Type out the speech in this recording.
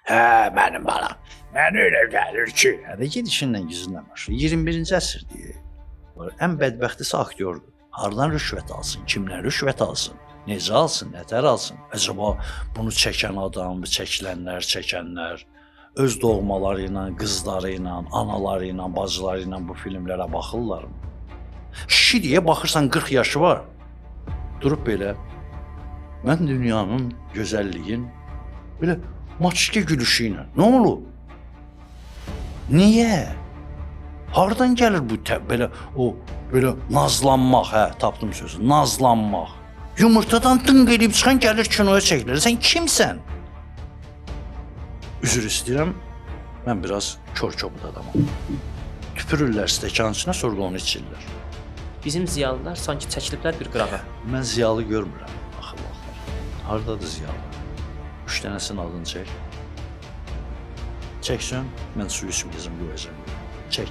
Hə, mənim balam. Mənə elə gəlir ki, Hədə gedişinlə gizlənmir. 21-ci əsrdir. Ən bədbəxtisi aktyordur. Hardan rüşvət alsın, kimdən rüşvət alsın, necə alsın, nətər alsın? Acaba bunu çəkən adam, bu çəkənlər öz doğmaları ilə, qızları ilə, anaları ilə, bacıları ilə bu filmlərə baxırlarmı? Kişi deyə baxırsan 40 yaşı var. Durub belə mən dünyanın gözəlliyin belə maçki gülüşü ilə. Nə olub? Niyə? Hardan gəlir bu belə o belə nazlanmaq, hə, tapdım sözü. Nazlanmaq. Yumurtadan dınq elib çıxan gəlir kinoya çəkilir. Sən kimsən? Üzr istəyirəm. Mən biraz kör-kobud adamam. Tüpürürlər stəkanın içinə, sonra onu içirlər. Bizim ziyalılar sanki çəkiliblər bir qırağa. Mən ziyalı görmürəm axı vaxtlar. Hardadır ziyalı? 3 dənəsinin adını çək. Çəksən, mən su içməyəcəm, qoyacam. Çək.